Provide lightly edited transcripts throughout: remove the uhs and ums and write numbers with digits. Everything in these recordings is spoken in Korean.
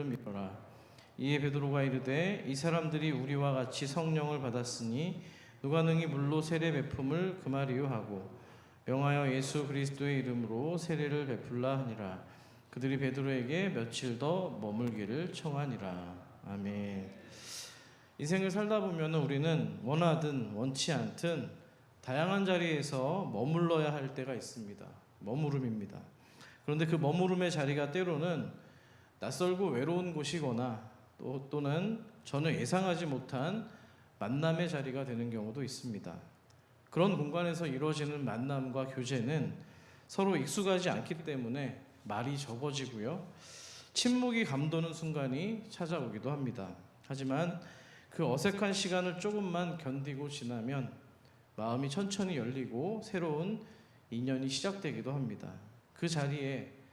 이르라. 이에 베드로가 이르되 이 사람들이 우리와 같이 성령을 받았으니 누가 능히 물로 세례 베품을 금하리요 하고 명하여 예수 그리스도의 이름으로 세례를 베풀라 하니라. 그들이 베드로에게 며칠 더 머물기를 청하니라. 아멘. 인생을 살다 보면 우리는 원하든 원치 않든 다양한 자리에서 머물러야 할 때가 있습니다. 머무름입니다. 그런데 그 머무름의 자리가 때로는 낯설고 외로운 곳이거나 또는 전혀 예상하지 못한 만남의 자리가 되는 경우도 있습니다. 그런 공간에서 이루어지는 만남과 교제는 서로 익숙하지 않기 때문에 말이 적어지고요. 침묵이 감도는 순간이 찾아오기도 합니다. 하지만 그 어색한 시간을 조금만 견디고 지나면 마음이 천천히 열리고 새로운 인연이 시작되기도 합니다. 그 자리에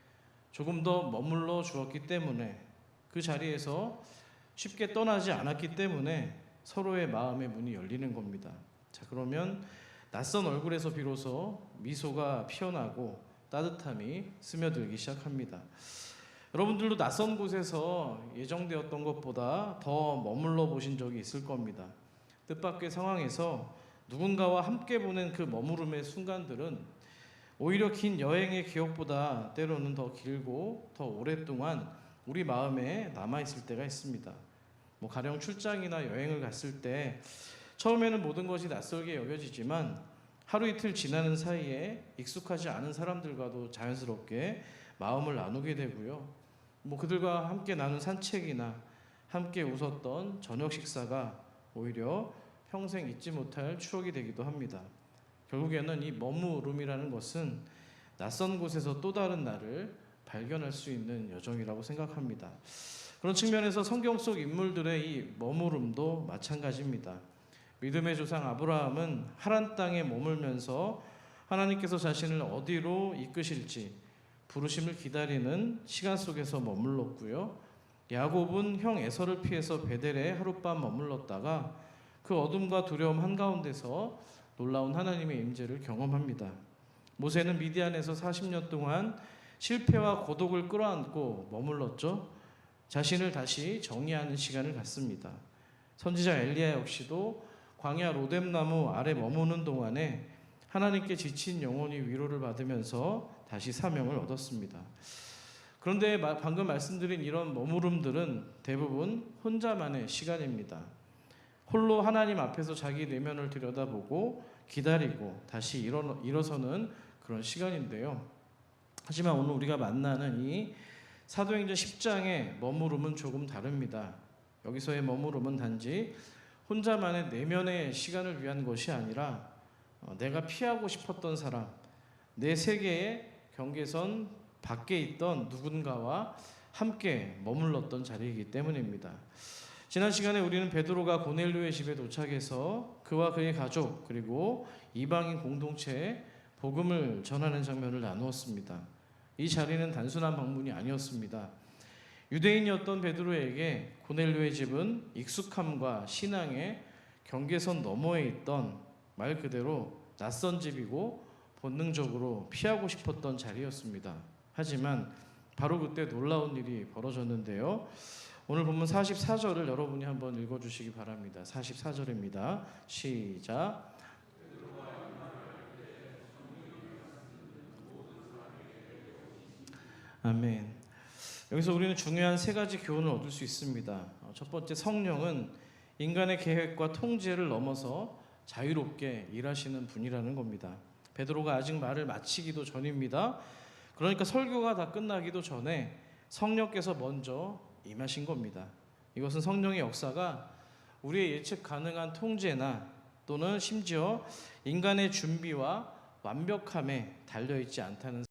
조금 더 머물러 주었기 때문에, 그 자리에서 쉽게 떠나지 않았기 때문에 서로의 마음의 문이 열리는 겁니다. 자, 그러면 낯선 얼굴에서 비로소 미소가 피어나고 따뜻함이 스며들기 시작합니다. 여러분들도 낯선 곳에서 예정되었던 것보다 더 머물러 보신 적이 있을 겁니다. 뜻밖의 상황에서 누군가와 함께 보낸 그 머무름의 순간들은 오히려 긴 여행의 기억보다 때로는 더 길고 더 오랫동안 우리 마음에 남아있을 때가 있습니다. 가령 출장이나 여행을 갔을 때 처음에는 모든 것이 낯설게 여겨지지만 하루 이틀 지나는 사이에 익숙하지 않은 사람들과도 자연스럽게 마음을 나누게 되고요. 그들과 함께 나눈 산책이나 함께 웃었던 저녁 식사가 오히려 평생 잊지 못할 추억이 되기도 합니다. 결국에는 이 머무름이라는 것은 낯선 곳에서 또 다른 나를 발견할 수 있는 여정이라고 생각합니다. 그런 측면에서 성경 속 인물들의 이 머무름도 마찬가지입니다. 믿음의 조상 아브라함은 하란 땅에 머물면서 하나님께서 자신을 어디로 이끄실지 부르심을 기다리는 시간 속에서 머물렀고요. 야곱은 형 에서를 피해서 베델에 하룻밤 머물렀다가 그 어둠과 두려움 한가운데서 놀라운 하나님의 임재를 경험합니다. 모세는 미디안에서 40년 동안 실패와 고독을 끌어안고 머물렀죠. 자신을 다시 정의하는 시간을 갖습니다. 선지자 엘리야 역시도 광야 로뎀나무 아래 머무는 동안에 하나님께 지친 영혼이 위로를 받으면서 다시 사명을 얻었습니다. 그런데 방금 말씀드린 이런 머무름들은 대부분 혼자만의 시간입니다. 홀로 하나님 앞에서 자기 내면을 들여다보고 기다리고 다시 일어서는 그런 시간인데요. 하지만 오늘 우리가 만나는 이 사도행전 10장의 머무름은 조금 다릅니다. 여기서의 머무름은 단지 혼자만의 내면의 시간을 위한 것이 아니라 내가 피하고 싶었던 사람, 내 세계의 경계선 밖에 있던 누군가와 함께 머물렀던 자리이기 때문입니다. 지난 시간에 우리는 베드로가 고넬료의 집에 도착해서 그와 그의 가족 그리고 이방인 공동체에 복음을 전하는 장면을 나누었습니다. 이 자리는 단순한 방문이 아니었습니다. 유대인이었던 베드로에게 고넬료의 집은 익숙함과 신앙의 경계선 너머에 있던 말 그대로 낯선 집이고 본능적으로 피하고 싶었던 자리였습니다. 하지만 바로 그때 놀라운 일이 벌어졌는데요. 오늘 본문 44절을 여러분이 한번 읽어주시기 바랍니다. 44절입니다. 시작. 아멘. 여기서 우리는 중요한 세 가지 교훈을 얻을 수 있습니다. 첫 번째, 성령은 인간의 계획과 통제를 넘어서 자유롭게 일하시는 분이라는 겁니다. 베드로가 아직 말을 마치기도 전입니다. 그러니까 설교가 다 끝나기도 전에 성령께서 먼저 임하신 겁니다. 이것은 성령의 역사가 우리의 예측 가능한 통제나 또는 심지어 인간의 준비와 완벽함에 달려있지 않다는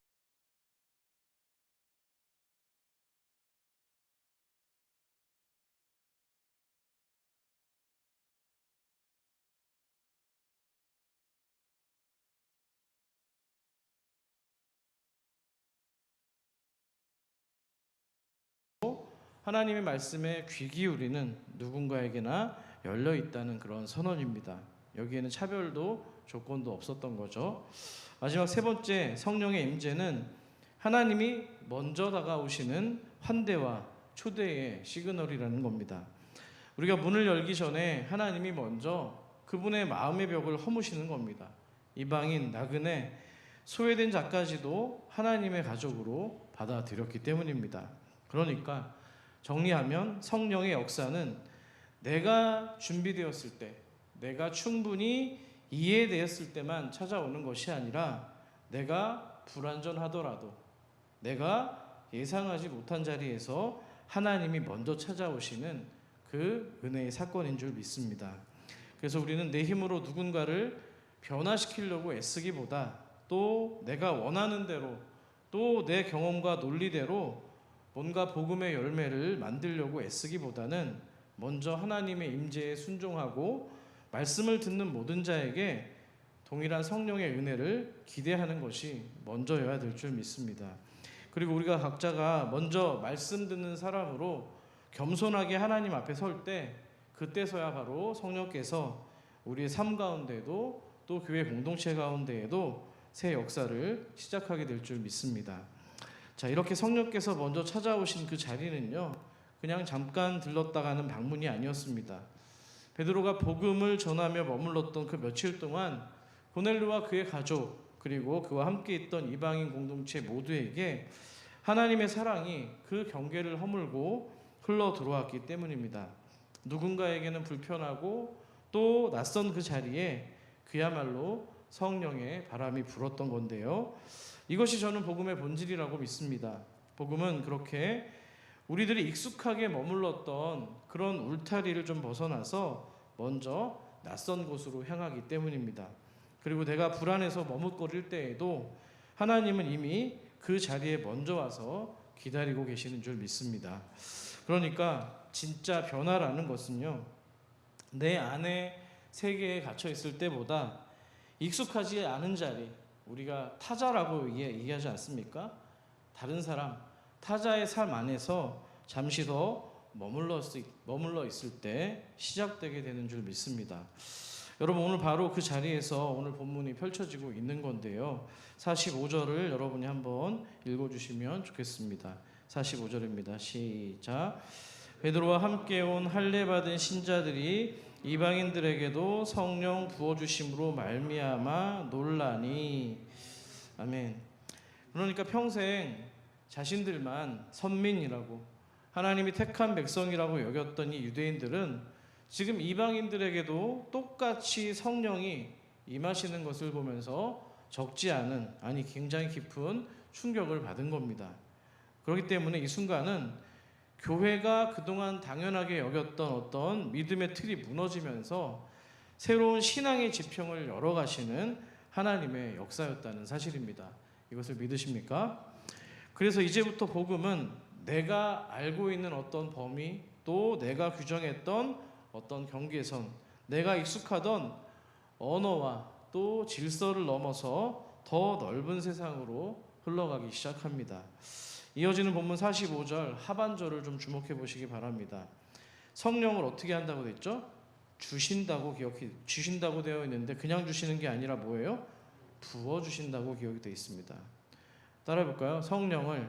하나님의 말씀에 귀 기울이는 누군가에게나 열려 있다는 그런 선언입니다. 여기에는 차별도 조건도 없었던 거죠. 마지막 세 번째, 성령의 임재는 하나님이 먼저 다가오시는 환대와 초대의 시그널이라는 겁니다. 우리가 문을 열기 전에 하나님이 먼저 그분의 마음의 벽을 허무시는 겁니다. 이방인, 나그네, 소외된 자까지도 하나님의 가족으로 받아들였기 때문입니다. 그러니까 정리하면 성령의 역사는 내가 준비되었을 때, 내가 충분히 이해되었을 때만 찾아오는 것이 아니라 내가 불완전하더라도, 내가 예상하지 못한 자리에서 하나님이 먼저 찾아오시는 그 은혜의 사건인 줄 믿습니다. 그래서 우리는 내 힘으로 누군가를 변화시키려고 애쓰기보다, 또 내가 원하는 대로, 또 내 경험과 논리대로 뭔가 복음의 열매를 만들려고 애쓰기보다는 먼저 하나님의 임재에 순종하고 말씀을 듣는 모든 자에게 동일한 성령의 은혜를 기대하는 것이 먼저여야 될 줄 믿습니다. 그리고 우리가 각자가 먼저 말씀 듣는 사람으로 겸손하게 하나님 앞에 설 때, 그때서야 바로 성령께서 우리의 삶 가운데도 또 교회 공동체 가운데에도 새 역사를 시작하게 될 줄 믿습니다. 자, 이렇게 성령께서 먼저 찾아오신 그 자리는요, 그냥 잠깐 들렀다 가는 방문이 아니었습니다. 베드로가 복음을 전하며 머물렀던 그 며칠 동안 고넬료와 그의 가족, 그리고 그와 함께 있던 이방인 공동체 모두에게 하나님의 사랑이 그 경계를 허물고 흘러 들어왔기 때문입니다. 누군가에게는 불편하고 또 낯선 그 자리에 그야말로 성령의 바람이 불었던 건데요. 이것이 저는 복음의 본질이라고 믿습니다. 복음은 그렇게 우리들이 익숙하게 머물렀던 그런 울타리를 좀 벗어나서 먼저 낯선 곳으로 향하기 때문입니다. 그리고 내가 불안해서 머뭇거릴 때에도 하나님은 이미 그 자리에 먼저 와서 기다리고 계시는 줄 믿습니다. 그러니까 진짜 변화라는 것은요, 내 안에 세계에 갇혀 있을 때보다 익숙하지 않은 자리, 우리가 타자라고 얘기하지 않습니까? 다른 사람, 타자의 삶 안에서 잠시 더 머물러 있을 때 시작되게 되는 줄 믿습니다. 여러분, 오늘 바로 그 자리에서 오늘 본문이 펼쳐지고 있는 건데요. 45절을 여러분이 한번 읽어주시면 좋겠습니다. 45절입니다. 시작. 베드로와 함께 온 할례 받은 신자들이 이방인들에게도 성령 부어주심으로 말미암아 놀라니. 아멘. 그러니까 평생 자신들만 선민이라고, 하나님이 택한 백성이라고 여겼던 이 유대인들은 지금 이방인들에게도 똑같이 성령이 임하시는 것을 보면서 적지 않은, 아니 굉장히 깊은 충격을 받은 겁니다. 그렇기 때문에 이 순간은 교회가 그동안 당연하게 여겼던 어떤 믿음의 틀이 무너지면서 새로운 신앙의 지평을 열어가시는 하나님의 역사였다는 사실입니다. 이것을 믿으십니까? 그래서 이제부터 복음은 내가 알고 있는 어떤 범위, 또 내가 규정했던 어떤 경계선, 내가 익숙하던 언어와 또 질서를 넘어서 더 넓은 세상으로 흘러가기 시작합니다. 이어지는 본문 45절 하반절을 좀 주목해 보시기 바랍니다. 성령을 어떻게 한다고 됐죠? 주신다고 되어 있는데 그냥 주시는 게 아니라 뭐예요? 부어주신다고 기억이 되어 있습니다. 따라해 볼까요? 성령을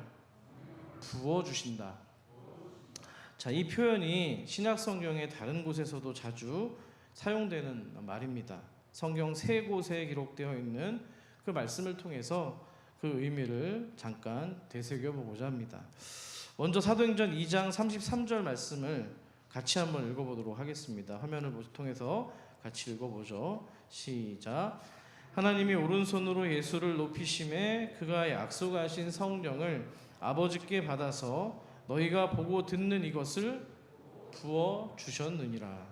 부어주신다. 자, 이 표현이 신약 성경의 다른 곳에서도 자주 사용되는 말입니다. 성경 세 곳에 기록되어 있는 그 말씀을 통해서 그 의미를 잠깐 되새겨보고자 합니다. 먼저 사도행전 2장 33절 말씀을 같이 한번 읽어보도록 하겠습니다. 화면을 통해서 같이 읽어보죠. 시작. 하나님이 오른손으로 예수를 높이심에 그가 약속하신 성령을 아버지께 받아서 너희가 보고 듣는 이것을 부어 주셨느니라.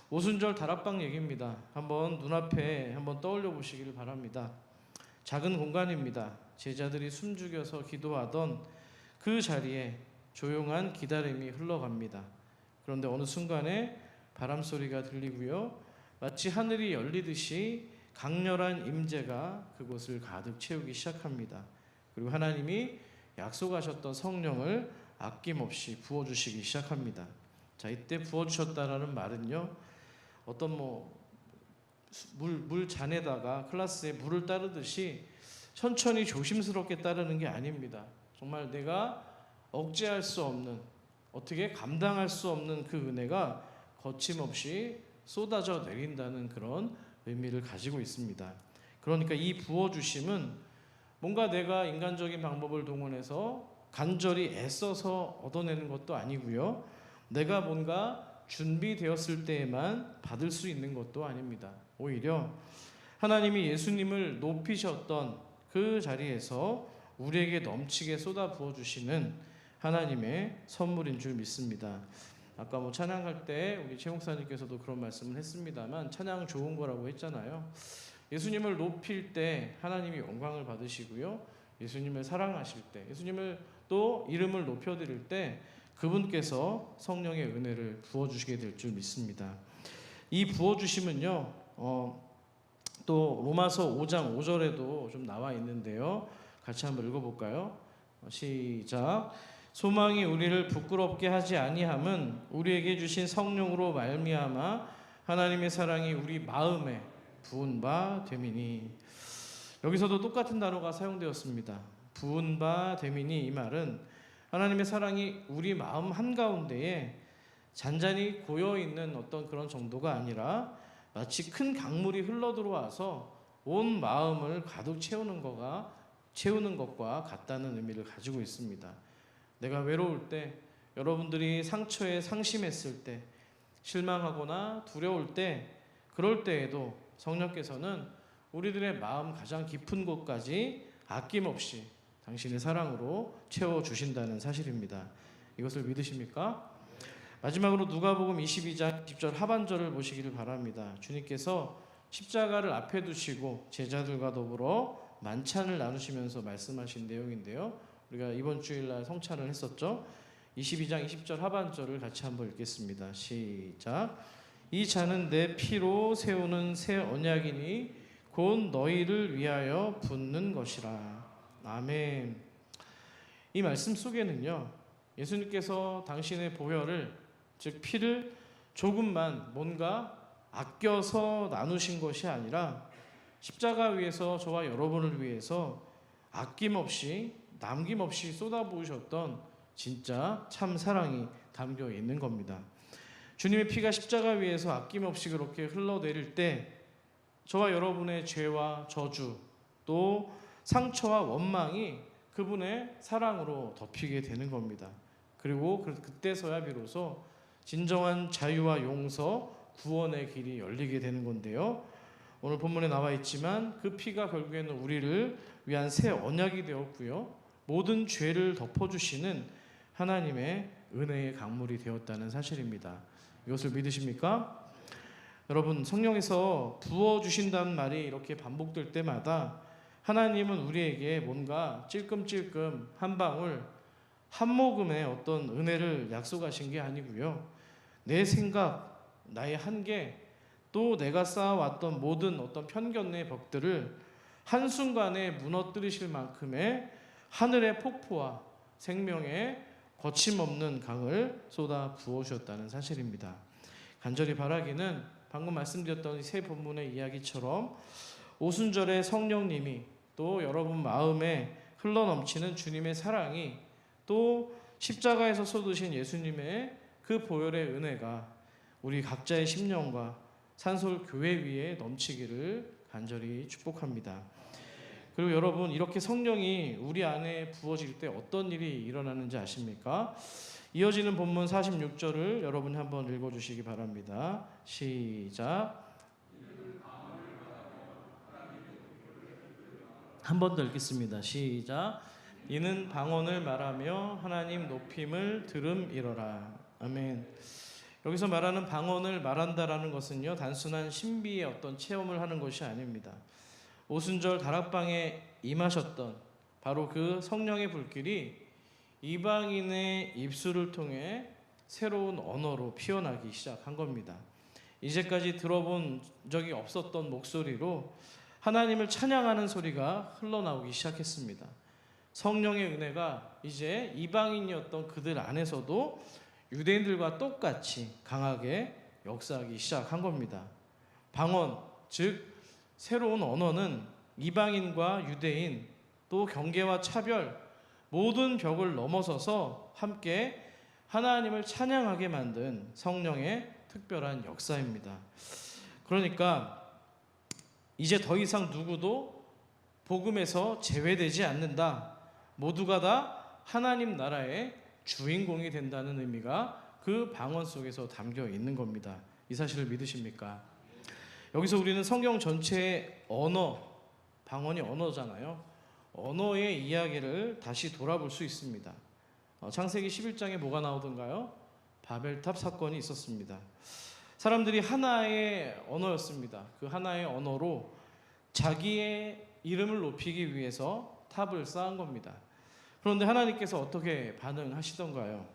오순절 다락방 얘기입니다. 한번 눈앞에 한번 떠올려 보시기를 바랍니다. 작은 공간입니다. 제자들이 숨죽여서 기도하던 그 자리에 조용한 기다림이 흘러갑니다. 그런데 어느 순간에 바람 소리가 들리고요, 마치 하늘이 열리듯이 강렬한 임재가 그곳을 가득 채우기 시작합니다. 그리고 하나님이 약속하셨던 성령을 아낌없이 부어주시기 시작합니다. 자, 이때 부어주셨다라는 말은요, 어떤 물 잔에다가 클라스에 물을 따르듯이 천천히 조심스럽게 따르는 게 아닙니다. 정말 내가 억제할 수 없는, 어떻게 감당할 수 없는 그 은혜가 거침없이 쏟아져 내린다는 그런 의미를 가지고 있습니다. 그러니까 이 부어주심은 뭔가 내가 인간적인 방법을 동원해서 간절히 애써서 얻어내는 것도 아니고요. 내가 뭔가 준비되었을 때에만 받을 수 있는 것도 아닙니다. 오히려 하나님이 예수님을 높이셨던 그 자리에서 우리에게 넘치게 쏟아 부어주시는 하나님의 선물인 줄 믿습니다. 아까 찬양할 때 우리 최 목사님께서도 그런 말씀을 했습니다만 찬양 좋은 거라고 했잖아요. 예수님을 높일 때 하나님이 영광을 받으시고요. 예수님을 사랑하실 때, 예수님을 또 이름을 높여드릴 때 그분께서 성령의 은혜를 부어주시게 될 줄 믿습니다. 이 부어주심은요, 또 로마서 5장 5절에도 좀 나와 있는데요. 같이 한번 읽어볼까요? 시작. 소망이 우리를 부끄럽게 하지 아니함은 우리에게 주신 성령으로 말미암아 하나님의 사랑이 우리 마음에 부은 바 됨이니. 여기서도 똑같은 단어가 사용되었습니다. 부은 바 됨이니, 이 말은 하나님의 사랑이 우리 마음 한가운데에 잔잔히 고여있는 어떤 그런 정도가 아니라 마치 큰 강물이 흘러들어와서 온 마음을 가득 채우는 것과 같다는 의미를 가지고 있습니다. 내가 외로울 때, 여러분들이 상처에 상심했을 때, 실망하거나 두려울 때, 그럴 때에도 성령께서는 우리들의 마음 가장 깊은 곳까지 아낌없이 당신의 사랑으로 채워주신다는 사실입니다. 이것을 믿으십니까? 마지막으로 누가복음 22장 10절 하반절을 보시기를 바랍니다. 주님께서 십자가를 앞에 두시고 제자들과 더불어 만찬을 나누시면서 말씀하신 내용인데요. 우리가 이번 주일날 성찬을 했었죠. 22장 20절 하반절을 같이 한번 읽겠습니다. 시작. 이 잔은 내 피로 세우는 새 언약이니 곧 너희를 위하여 붓는 것이라. 아멘. 이 말씀 속에는요, 예수님께서 당신의 보혈을, 즉 피를 조금만 뭔가 아껴서 나누신 것이 아니라 십자가 위에서 저와 여러분을 위해서 아낌없이 남김없이 쏟아부으셨던 진짜 참 사랑이 담겨 있는 겁니다. 주님의 피가 십자가 위에서 아낌없이 그렇게 흘러내릴 때 저와 여러분의 죄와 저주, 또 상처와 원망이 그분의 사랑으로 덮이게 되는 겁니다. 그리고 그때서야 비로소 진정한 자유와 용서, 구원의 길이 열리게 되는 건데요. 오늘 본문에 나와 있지만 그 피가 결국에는 우리를 위한 새 언약이 되었고요. 모든 죄를 덮어주시는 하나님의 은혜의 강물이 되었다는 사실입니다. 이것을 믿으십니까? 여러분, 성령에서 부어주신다는 말이 이렇게 반복될 때마다 하나님은 우리에게 뭔가 찔끔찔끔 한 방울, 한 모금의 어떤 은혜를 약속하신 게 아니고요. 내 생각, 나의 한계, 또 내가 쌓아왔던 모든 어떤 편견의 벽들을 한순간에 무너뜨리실 만큼의 하늘의 폭포와 생명의 거침없는 강을 쏟아 부어주셨다는 사실입니다. 간절히 바라기는 방금 말씀드렸던 세 본문의 이야기처럼 오순절의 성령님이, 또 여러분 마음에 흘러넘치는 주님의 사랑이, 또 십자가에서 쏟으신 예수님의 그 보혈의 은혜가 우리 각자의 심령과 산솔 교회 위에 넘치기를 간절히 축복합니다. 그리고 여러분, 이렇게 성령이 우리 안에 부어질 때 어떤 일이 일어나는지 아십니까? 이어지는 본문 46절을 여러분이 한번 읽어주시기 바랍니다. 시작. 한 번 더 읽겠습니다. 시작. 이는 방언을 말하며 하나님 높임을 들음이러라. 아멘. 여기서 말하는 방언을 말한다라는 것은요, 단순한 신비의 어떤 체험을 하는 것이 아닙니다. 오순절 다락방에 임하셨던 바로 그 성령의 불길이 이방인의 입술을 통해 새로운 언어로 피어나기 시작한 겁니다. 이제까지 들어본 적이 없었던 목소리로 하나님을 찬양하는 소리가 흘러나오기 시작했습니다. 성령의 은혜가 이제 이방인이었던 그들 안에서도 유대인들과 똑같이 강하게 역사하기 시작한 겁니다. 방언, 즉 새로운 언어는 이방인과 유대인, 또 경계와 차별, 모든 벽을 넘어서서 함께 하나님을 찬양하게 만든 성령의 특별한 역사입니다. 그러니까 이제 더 이상 누구도 복음에서 제외되지 않는다. 모두가 다 하나님 나라의 주인공이 된다는 의미가 그 방언 속에서 담겨 있는 겁니다. 이 사실을 믿으십니까? 여기서 우리는 성경 전체의 언어, 방언이 언어잖아요. 언어의 이야기를 다시 돌아볼 수 있습니다. 창세기 11장에 뭐가 나오던가요? 바벨탑 사건이 있었습니다. 사람들이 하나의 언어였습니다. 그 하나의 언어로 자기의 이름을 높이기 위해서 탑을 쌓은 겁니다. 그런데 하나님께서 어떻게 반응하시던가요?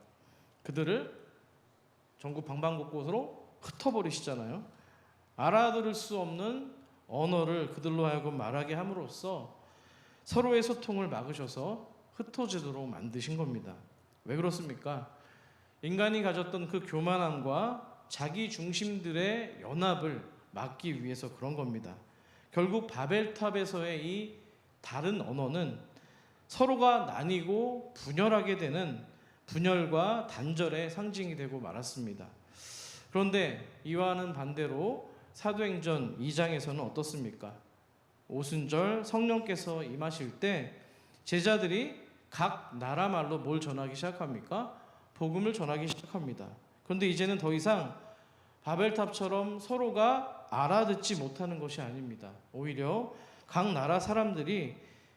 그들을 전국 방방곳곳으로 흩어버리시잖아요. 알아들을 수 없는 언어를 그들로 하여금 말하게 함으로써 서로의 소통을 막으셔서 흩어지도록 만드신 겁니다. 왜 그렇습니까? 인간이 가졌던 그 교만함과 자기 중심들의 연합을 막기 위해서 그런 겁니다. 결국 바벨탑에서의 이 다른 언어는 서로가 나뉘고 분열하게 되는 분열과 단절의 상징이 되고 말았습니다. 그런데 이와는 반대로 사도행전 2장에서는 어떻습니까? 오순절 성령께서 임하실 때 제자들이 각 나라 말로 뭘 전하기 시작합니까? 복음을 전하기 시작합니다. 그런데 이제는 더 이상 바벨탑처럼 서로가 알아듣지 못하는 것이 아닙니다. 오히려 각 나라 사람들이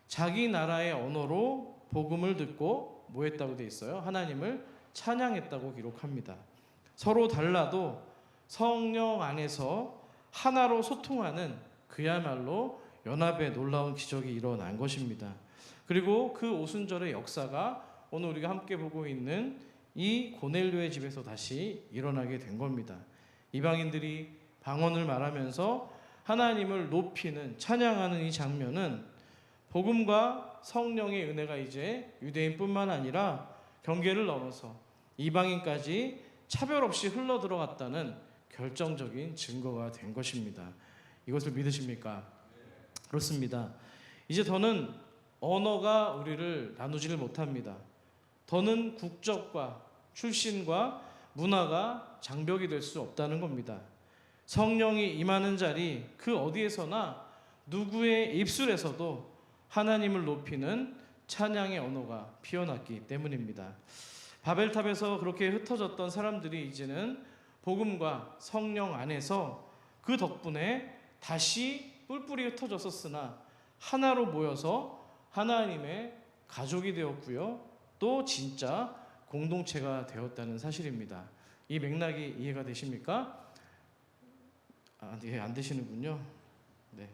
자기 나라의 언어로 복음을 듣고 뭐 했다고 돼 있어요? 하나님을 찬양했다고 기록합니다. 서로 달라도 성령 안에서 하나로 소통하는 그야말로 연합의 놀라운 기적이 일어난 것입니다. 그리고 그 오순절의 역사가 오늘 우리가 함께 보고 있는 이 고넬료의 집에서 다시 일어나게 된 겁니다. 이방인들이 방언을 말하면서 하나님을 높이는, 찬양하는 이 장면은 복음과 성령의 은혜가 이제 유대인뿐만 아니라 경계를 넘어서 이방인까지 차별 없이 흘러 들어갔다는 결정적인 증거가 된 것입니다. 이것을 믿으십니까? 그렇습니다. 이제 더는 언어가 우리를 나누지를 못합니다. 더는 국적과 출신과 문화가 장벽이 될 수 없다는 겁니다. 성령이 임하는 자리 그 어디에서나 누구의 입술에서도 하나님을 높이는 찬양의 언어가 피어났기 때문입니다. 바벨탑에서 그렇게 흩어졌던 사람들이 이제는 복음과 성령 안에서 그 덕분에 다시 뿔뿔이 흩어졌었으나 하나로 모여서 하나님의 가족이 되었고요. 또 진짜 공동체가 되었다는 사실입니다. 이 맥락이 이해가 되십니까? 네, 안 되시는군요. 네.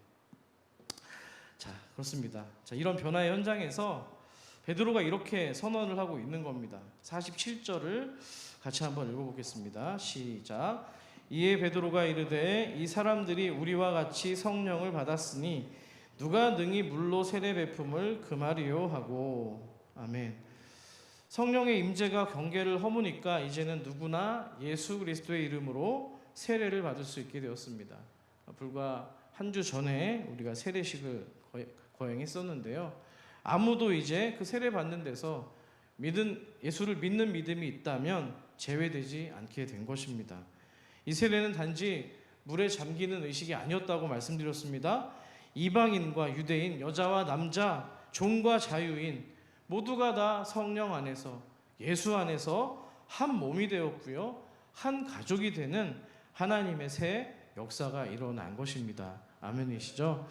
자, 그렇습니다. 자, 이런 변화의 현장에서 베드로가 이렇게 선언을 하고 있는 겁니다. 47절을 같이 한번 읽어보겠습니다. 시작. 이에 베드로가 이르되 이 사람들이 우리와 같이 성령을 받았으니 누가 능히 물로 세례 베품을 금하리요 하고. 아멘. 성령의 임재가 경계를 허무니까 이제는 누구나 예수 그리스도의 이름으로 세례를 받을 수 있게 되었습니다. 불과 한 주 전에 우리가 세례식을 거행했었는데요. 아무도 이제 그 세례 받는 데서 예수를 믿는 믿음이 있다면 제외되지 않게 된 것입니다. 이 세례는 단지 물에 잠기는 의식이 아니었다고 말씀드렸습니다. 이방인과 유대인, 여자와 남자, 종과 자유인 모두가 다 성령 안에서 예수 안에서 한 몸이 되었고요. 한 가족이 되는 하나님의 새 역사가 일어난 것입니다. 아멘이시죠?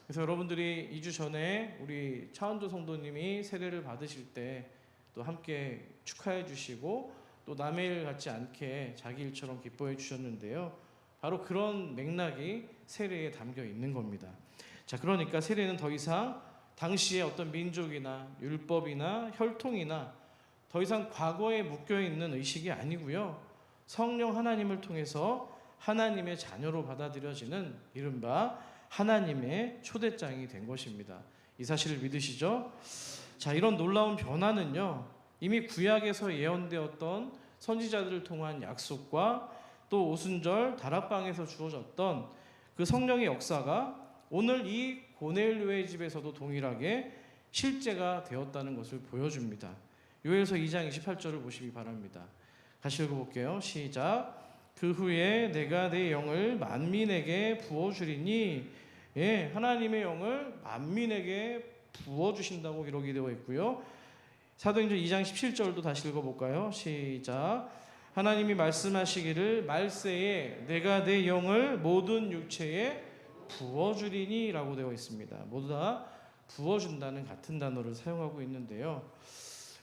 그래서 여러분들이 2주 전에 우리 차은조 성도님이 세례를 받으실 때 또 함께 축하해 주시고 또 남의 일 같지 않게 자기 일처럼 기뻐해 주셨는데요. 바로 그런 맥락이 세례에 담겨 있는 겁니다. 자, 그러니까 세례는 더 이상 당시의 어떤 민족이나 율법이나 혈통이나 더 이상 과거에 묶여 있는 의식이 아니고요. 성령 하나님을 통해서 하나님의 자녀로 받아들여지는 이른바 하나님의 초대장이 된 것입니다. 이 사실을 믿으시죠? 자, 이런 놀라운 변화는요, 이미 구약에서 예언되었던 선지자들을 통한 약속과 또 오순절 다락방에서 주어졌던 그 성령의 역사가 오늘 이 고넬료의 집에서도 동일하게 실제가 되었다는 것을 보여줍니다. 요엘서 2장 28절을 보시기 바랍니다. 같이 읽어볼게요. 시작. 그 후에 내가 내 영을 만민에게 부어주리니, 예, 하나님의 영을 만민에게 부어주신다고 기록이 되어 있고요. 사도행전 2장 17절도 다시 읽어볼까요? 시작. 하나님이 말씀하시기를 말세에 내가 내 영을 모든 육체에 부어주리니 라고 되어 있습니다. 모두 다 부어준다는 같은 단어를 사용하고 있는데요.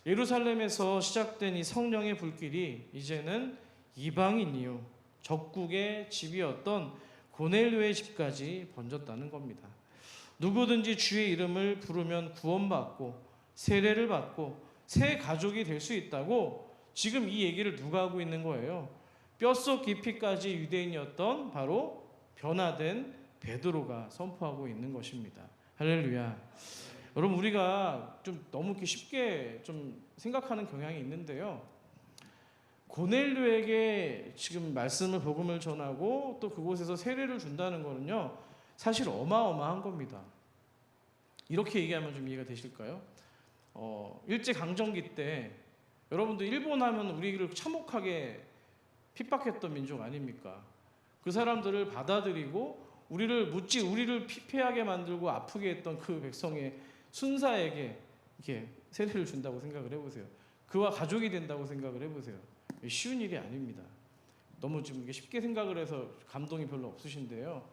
예루살렘에서 시작된 이 성령의 불길이 이제는 이방인이요 적국의 집이었던 고넬료의 집까지 번졌다는 겁니다. 누구든지 주의 이름을 부르면 구원받고 세례를 받고 새 가족이 될 수 있다고 지금 이 얘기를 누가 하고 있는 거예요? 뼛속 깊이까지 유대인이었던 바로 변화된 베드로가 선포하고 있는 것입니다. 할렐루야. 여러분, 우리가 좀 너무 이렇게 쉽게 좀 생각하는 경향이 있는데요. 고넬료에게 지금 말씀을 복음을 전하고 또 그곳에서 세례를 준다는 거는요, 사실 어마어마한 겁니다. 이렇게 얘기하면 좀 이해가 되실까요? 일제 강점기 때 여러분들 일본 하면 우리를 참혹하게 핍박했던 민족 아닙니까? 그 사람들을 받아들이고 우리를 피폐하게 만들고 아프게 했던 그 백성의 순사에게 이렇게 세례를 준다고 생각을 해보세요. 그와 가족이 된다고 생각을 해보세요. 쉬운 일이 아닙니다. 너무 지금 이게 쉽게 생각을 해서 감동이 별로 없으신데요.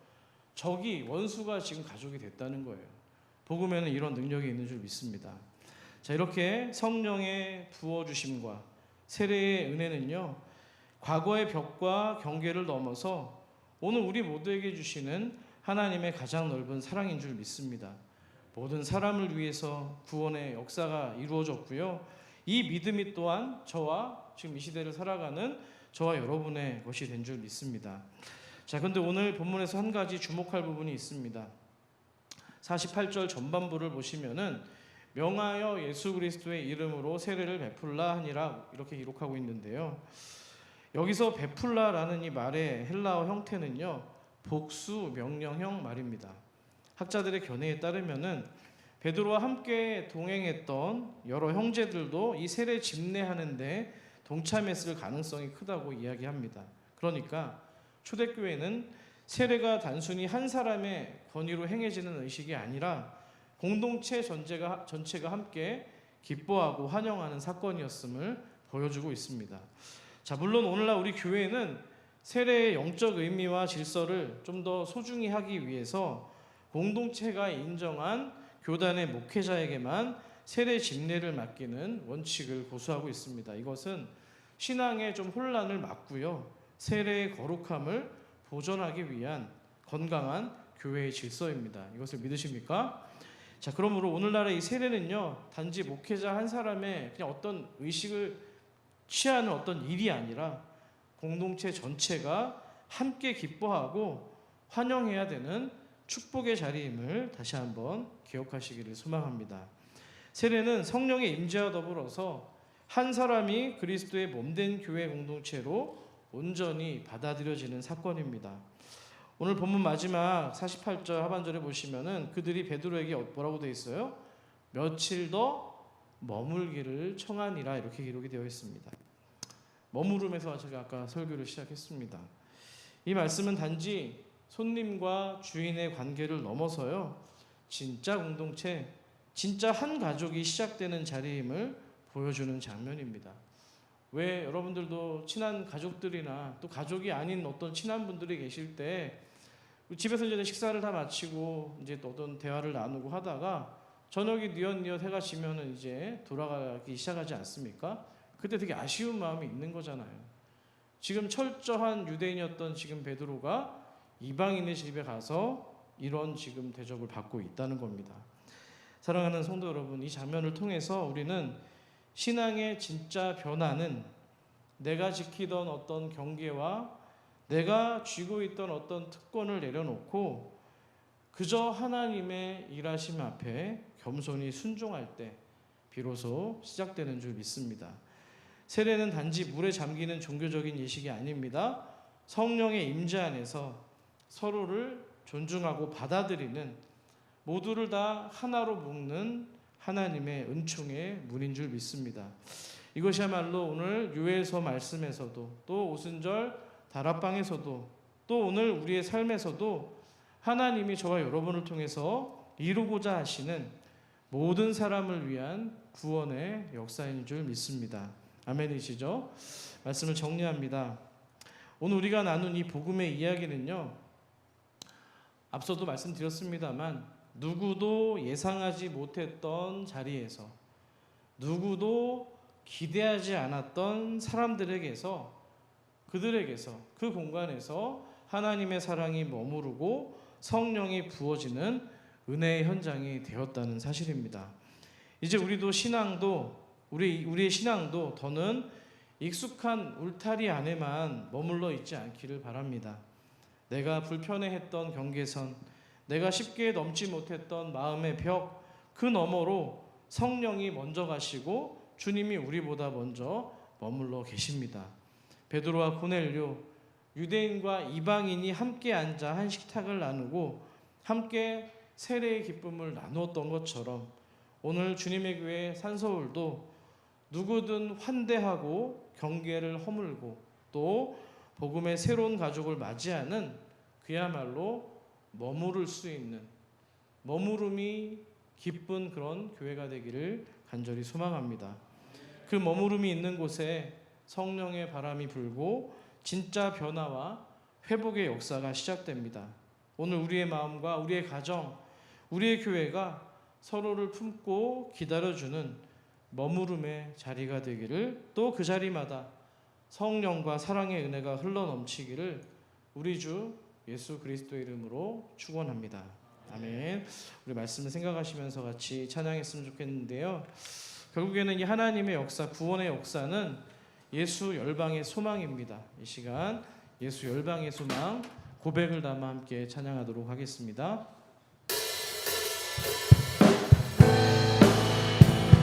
적이 원수가 지금 가족이 됐다는 거예요. 복음에는 이런 능력이 있는 줄 믿습니다. 자, 이렇게 성령의 부어주심과 세례의 은혜는요, 과거의 벽과 경계를 넘어서 오늘 우리 모두에게 주시는 하나님의 가장 넓은 사랑인 줄 믿습니다. 모든 사람을 위해서 구원의 역사가 이루어졌고요. 이 믿음이 또한 저와 지금 이 시대를 살아가는 저와 여러분의 것이 된 줄 믿습니다. 자, 근데 오늘 본문에서 한 가지 주목할 부분이 있습니다. 48절 전반부를 보시면은 명하여 예수 그리스도의 이름으로 세례를 베풀라 하니라 이렇게 기록하고 있는데요. 여기서 베풀라라는 이 말의 헬라어 형태는요, 복수 명령형 말입니다. 학자들의 견해에 따르면은 베드로와 함께 동행했던 여러 형제들도 이 세례 집례하는데 동참했을 가능성이 크다고 이야기합니다. 그러니까 초대교회는 세례가 단순히 한 사람의 권위로 행해지는 의식이 아니라 공동체 전체가 함께 기뻐하고 환영하는 사건이었음을 보여주고 있습니다. 자, 물론 오늘날 우리 교회는 세례의 영적 의미와 질서를 좀 더 소중히 하기 위해서 공동체가 인정한 교단의 목회자에게만 세례 집례를 맡기는 원칙을 고수하고 있습니다. 이것은 신앙의 좀 혼란을 막고요, 세례의 거룩함을 보존하기 위한 건강한 교회의 질서입니다. 이것을 믿으십니까? 자, 그러므로 오늘날의 이 세례는요, 단지 목회자 한 사람의 그냥 어떤 의식을 취하는 어떤 일이 아니라 공동체 전체가 함께 기뻐하고 환영해야 되는 축복의 자리임을 다시 한번 기억하시기를 소망합니다. 세례는 성령의 임재와 더불어서 한 사람이 그리스도의 몸된 교회 공동체로 온전히 받아들여지는 사건입니다. 오늘 본문 마지막 48절 하반절에 보시면은 그들이 베드로에게 뭐라고 되어 있어요? 며칠 더 머물기를 청하니라 이렇게 기록이 되어 있습니다. 머무름에서 제가 아까 설교를 시작했습니다. 이 말씀은 단지 손님과 주인의 관계를 넘어서요, 진짜 공동체, 진짜 한 가족이 시작되는 자리임을 보여주는 장면입니다. 왜 여러분들도 친한 가족들이나 또 가족이 아닌 어떤 친한 분들이 계실 때 집에서 이제 식사를 다 마치고 이제 또 어떤 대화를 나누고 하다가 저녁이 뉘엿뉘엿 해가 지면은 이제 돌아가기 시작하지 않습니까? 그때 되게 아쉬운 마음이 있는 거잖아요. 지금 철저한 유대인이었던 지금 베드로가 이방인의 집에 가서 이런 지금 대접을 받고 있다는 겁니다. 사랑하는 성도 여러분, 이 장면을 통해서 우리는 신앙의 진짜 변화는 내가 지키던 어떤 경계와 내가 쥐고 있던 어떤 특권을 내려놓고 그저 하나님의 일하심 앞에 겸손히 순종할 때 비로소 시작되는 줄 믿습니다. 세례는 단지 물에 잠기는 종교적인 예식이 아닙니다. 성령의 임재 안에서 서로를 존중하고 받아들이는, 모두를 다 하나로 묶는 하나님의 은총의 문인 줄 믿습니다. 이것이야말로 오늘 요엘서 말씀에서도 또 오순절 다락방에서도 또 오늘 우리의 삶에서도 하나님이 저와 여러분을 통해서 이루고자 하시는 모든 사람을 위한 구원의 역사인 줄 믿습니다. 아멘이시죠? 말씀을 정리합니다. 오늘 우리가 나눈 이 복음의 이야기는요, 앞서도 말씀드렸습니다만 누구도 예상하지 못했던 자리에서, 누구도 기대하지 않았던 사람들에게서, 그들에게서, 그 공간에서 하나님의 사랑이 머무르고 성령이 부어지는 은혜의 현장이 되었다는 사실입니다. 이제 우리의 신앙도 더는 익숙한 울타리 안에만 머물러 있지 않기를 바랍니다. 내가 불편해했던 경계선, 내가 쉽게 넘지 못했던 마음의 벽, 그 너머로 성령이 먼저 가시고 주님이 우리보다 먼저 머물러 계십니다. 베드로와 고넬료, 유대인과 이방인이 함께 앉아 한 식탁을 나누고 함께 세례의 기쁨을 나누었던 것처럼 오늘 주님의 교회 산서울도 누구든 환대하고 경계를 허물고 또 복음의 새로운 가족을 맞이하는 그야말로 머무를 수 있는, 머무름이 기쁜 그런 교회가 되기를 간절히 소망합니다. 그 머무름이 있는 곳에 성령의 바람이 불고 진짜 변화와 회복의 역사가 시작됩니다. 오늘 우리의 마음과 우리의 가정, 우리의 교회가 서로를 품고 기다려주는 머무름의 자리가 되기를, 또 그 자리마다 성령과 사랑의 은혜가 흘러넘치기를 우리 주 예수 그리스도의 이름으로 축원합니다. 아멘. 우리 말씀을 생각하시면서 같이 찬양했으면 좋겠는데요. 결국에는 이 하나님의 역사, 구원의 역사는 예수 열방의 소망입니다. 이 시간 예수 열방의 소망 고백을 담아 함께 찬양하도록 하겠습니다.